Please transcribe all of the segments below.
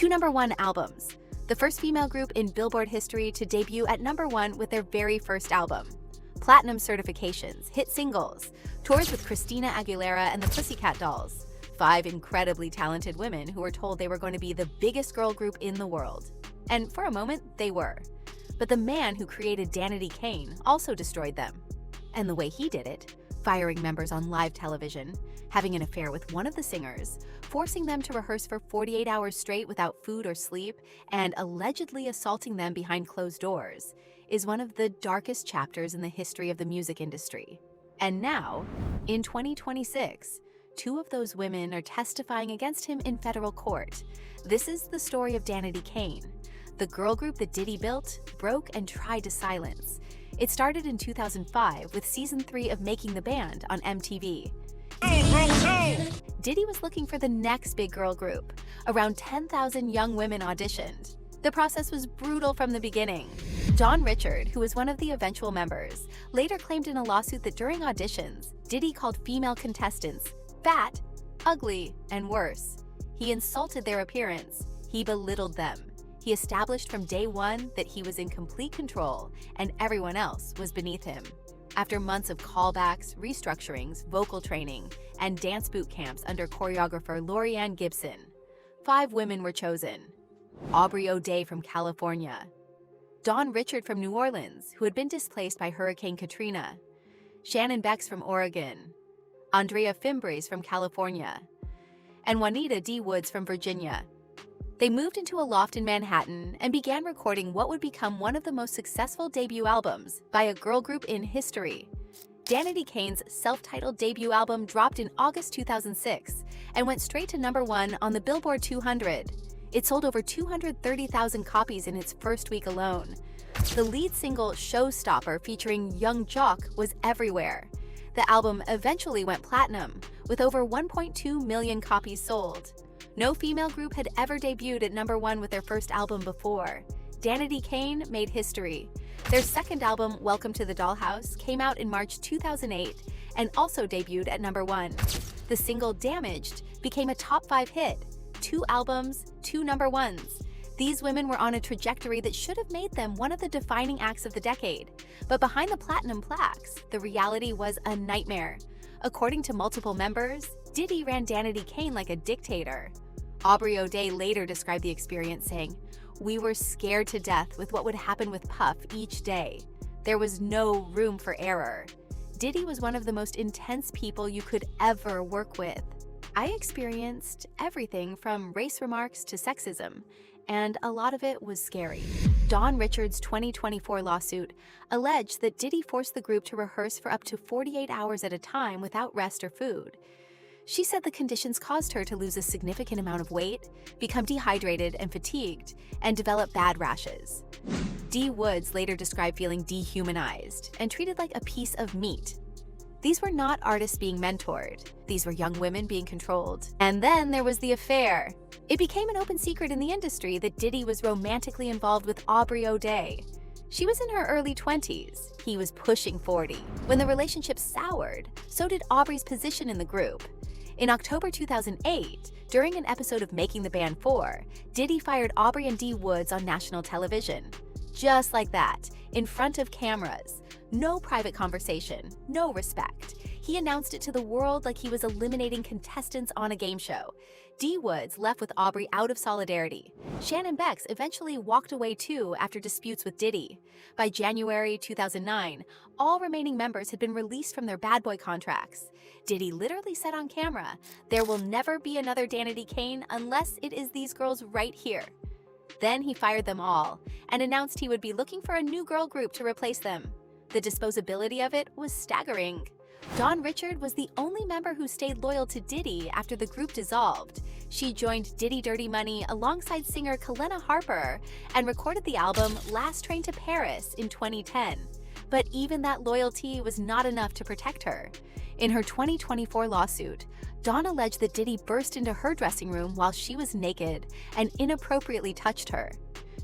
Two #1 albums. The first female group in Billboard history to debut at #1 with their very first album. Platinum certifications, hit singles, tours with Christina Aguilera and the Pussycat Dolls. 5 incredibly talented women who were told they were going to be the biggest girl group in the world. And for a moment, they were. But the man who created Danity Kane also destroyed them. And the way he did it, firing members on live television, having an affair with one of the singers, forcing them to rehearse for 48 hours straight without food or sleep, and allegedly assaulting them behind closed doors, is one of the darkest chapters in the history of the music industry. And now, in 2026, 2 of those women are testifying against him in federal court. This is the story of Danity Kane, the girl group that Diddy built, broke, and tried to silence. It started in 2005 with season 3 of Making the Band on MTV. Diddy was looking for the next big girl group. Around 10,000 young women auditioned. The process was brutal from the beginning. John Richard, who was one of the eventual members, later claimed in a lawsuit that during auditions, Diddy called female contestants fat, ugly, and worse. He insulted their appearance. He belittled them. He established from day one that he was in complete control and everyone else was beneath him. After months of callbacks, restructurings, vocal training, and dance boot camps under choreographer Lorianne Gibson, 5 women were chosen. Aubrey from California, Dawn Richard from New Orleans, who had been displaced by Hurricane Katrina, Shannon Bex from Oregon, Andrea Fimbres from California, and Juanita D. Woods from Virginia. They moved into a loft in Manhattan and began recording what would become one of the most successful debut albums by a girl group in history. Danity Kane's self-titled debut album dropped in August 2006 and went straight to #1 on the Billboard 200. It sold over 230,000 copies in its first week alone. The lead single, Showstopper, featuring Young Jock, was everywhere. The album eventually went platinum, with over 1.2 million copies sold. No female group had ever debuted at #1 with their first album before. Danity Kane made history. Their second album, Welcome to the Dollhouse, came out in March 2008 and also debuted at #1. The single Damaged became a top 5 hit. 2 albums, 2 #1s. These women were on a trajectory that should have made them one of the defining acts of the decade. But behind the platinum plaques, the reality was a nightmare. According to multiple members, Diddy ran Danity Kane like a dictator. Aubrey later described the experience saying, "We were scared to death with what would happen with Puff each day. There was no room for error. Diddy was one of the most intense people you could ever work with. I experienced everything from race remarks to sexism, and a lot of it was scary." Dawn Richard's 2024 lawsuit alleged that Diddy forced the group to rehearse for up to 48 hours at a time without rest or food. She said the conditions caused her to lose a significant amount of weight, become dehydrated and fatigued, and develop bad rashes. D. Woods later described feeling dehumanized and treated like a piece of meat. These were not artists being mentored. These were young women being controlled. And then there was the affair. It became an open secret in the industry that Diddy was romantically involved with Aubrey. She was in her early 20s. He was pushing 40. When the relationship soured, so did Aubrey's position in the group. In October 2008, during an episode of Making the Band 4, Diddy fired Aubrey and D. Woods on national television. Just like that, in front of cameras. No private conversation, no respect. He announced it to the world like he was eliminating contestants on a game show. D. Woods left with Aubrey out of solidarity. Shannon Bex eventually walked away too after disputes with Diddy. By January 2009, all remaining members had been released from their bad boy contracts. Diddy literally said on camera, "There will never be another Danity Kane unless it is these girls right here." Then he fired them all and announced he would be looking for a new girl group to replace them. The disposability of it was staggering. Dawn Richard was the only member who stayed loyal to Diddy after the group dissolved. She joined Diddy Dirty Money alongside singer Kalena Harper and recorded the album Last Train to Paris in 2010. But even that loyalty was not enough to protect her. In her 2024 lawsuit, Dawn alleged that Diddy burst into her dressing room while she was naked and inappropriately touched her.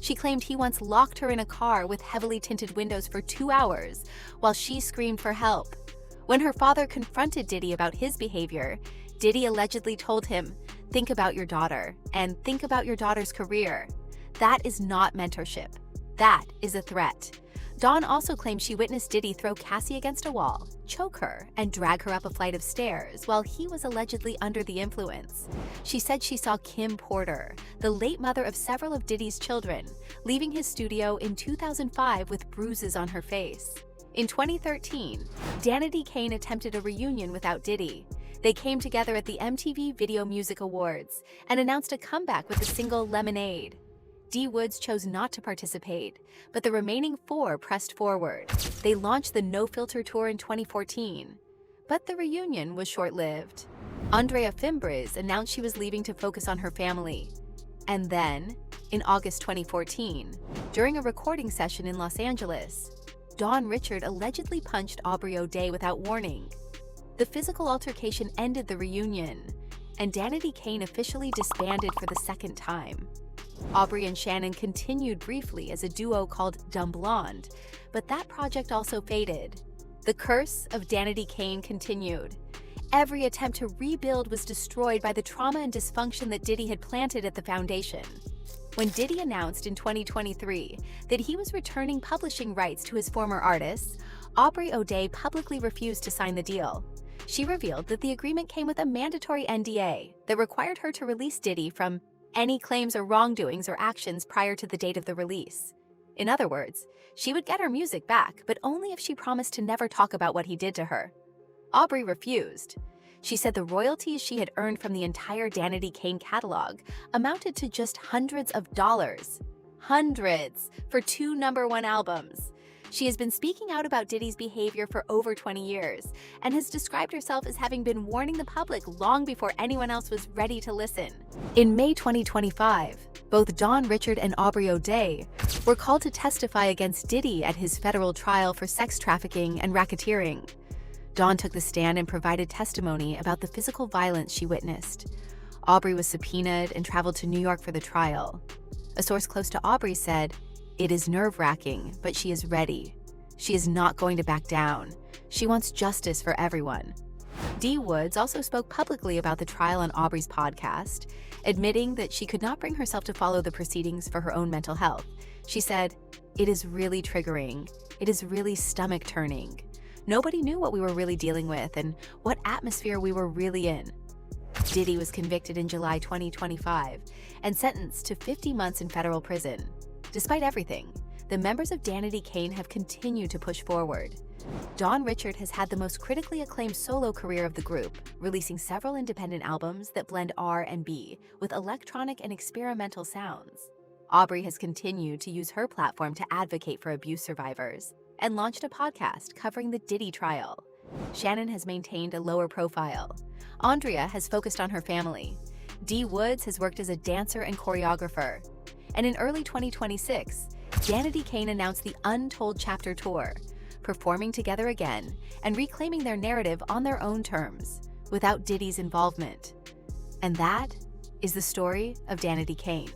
She claimed he once locked her in a car with heavily tinted windows for 2 hours while she screamed for help. When her father confronted Diddy about his behavior, Diddy allegedly told him, think about your daughter, and think about your daughter's career. That is not mentorship. That is a threat. Dawn also claimed she witnessed Diddy throw Cassie against a wall, choke her, and drag her up a flight of stairs while he was allegedly under the influence. She said she saw Kim Porter, the late mother of several of Diddy's children, leaving his studio in 2005 with bruises on her face. In 2013, Danity Kane attempted a reunion without Diddy. They came together at the MTV Video Music Awards and announced a comeback with the single Lemonade. D. Woods chose not to participate, but the remaining 4 pressed forward. They launched the No Filter Tour in 2014, but the reunion was short-lived. Andrea Fimbres announced she was leaving to focus on her family. And then, in August 2014, during a recording session in Los Angeles, Don Richard allegedly punched Aubrey without warning. The physical altercation ended the reunion, and Danity Kane officially disbanded for the second time. Aubrey and Shannon continued briefly as a duo called Dumb Blonde, but that project also faded. The curse of Danity Kane continued. Every attempt to rebuild was destroyed by the trauma and dysfunction that Diddy had planted at the foundation. When Diddy announced in 2023 that he was returning publishing rights to his former artists, Aubrey publicly refused to sign the deal. She revealed that the agreement came with a mandatory NDA that required her to release Diddy from any claims or wrongdoings or actions prior to the date of the release. In other words, she would get her music back, but only if she promised to never talk about what he did to her. Aubrey refused. She said the royalties she had earned from the entire Danity Kane catalog amounted to just hundreds of dollars. Hundreds for 2 #1 albums. She has been speaking out about Diddy's behavior for over 20 years and has described herself as having been warning the public long before anyone else was ready to listen. In May 2025, both Don Richard and Aubrey were called to testify against Diddy at his federal trial for sex trafficking and racketeering. Dawn took the stand and provided testimony about the physical violence she witnessed. Aubrey was subpoenaed and traveled to New York for the trial. A source close to Aubrey said, "It is nerve-wracking, but she is ready. She is not going to back down. She wants justice for everyone." D. Woods also spoke publicly about the trial on Aubrey's podcast, admitting that she could not bring herself to follow the proceedings for her own mental health. She said, "It is really triggering. It is really stomach-turning. Nobody knew what we were really dealing with and what atmosphere we were really in." Diddy was convicted in July 2025 and sentenced to 50 months in federal prison. Despite everything, the members of Danity Kane have continued to push forward. Don Richard has had the most critically acclaimed solo career of the group, releasing several independent albums that blend R&B with electronic and experimental sounds. Aubrey has continued to use her platform to advocate for abuse survivors and launched a podcast covering the Diddy trial. Shannon has maintained a lower profile. Andrea has focused on her family. D. Woods has worked as a dancer and choreographer. And in early 2026, Danity Kane announced the Untold Chapter Tour, performing together again and reclaiming their narrative on their own terms, without Diddy's involvement. And that is the story of Danity Kane.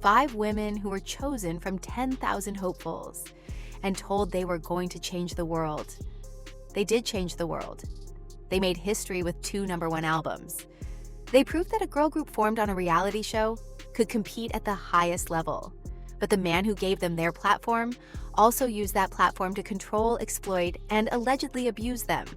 5 women who were chosen from 10,000 hopefuls and told they were going to change the world. They did change the world. They made history with 2 #1 albums. They proved that a girl group formed on a reality show could compete at the highest level. But the man who gave them their platform also used that platform to control, exploit, and allegedly abuse them.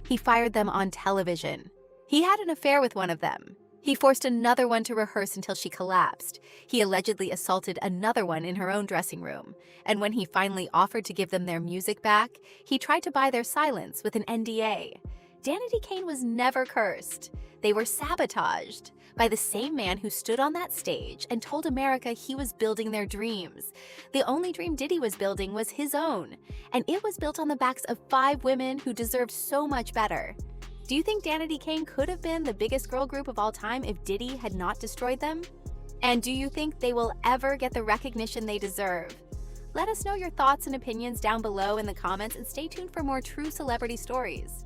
He fired them on television. He had an affair with one of them. He forced another one to rehearse until she collapsed. He allegedly assaulted another one in her own dressing room. And when he finally offered to give them their music back, he tried to buy their silence with an NDA. Danity Kane was never cursed. They were sabotaged by the same man who stood on that stage and told America he was building their dreams. The only dream Diddy was building was his own, and it was built on the backs of 5 women who deserved so much better. Do you think Danity Kane could have been the biggest girl group of all time if Diddy had not destroyed them? And do you think they will ever get the recognition they deserve? Let us know your thoughts and opinions down below in the comments, and stay tuned for more true celebrity stories.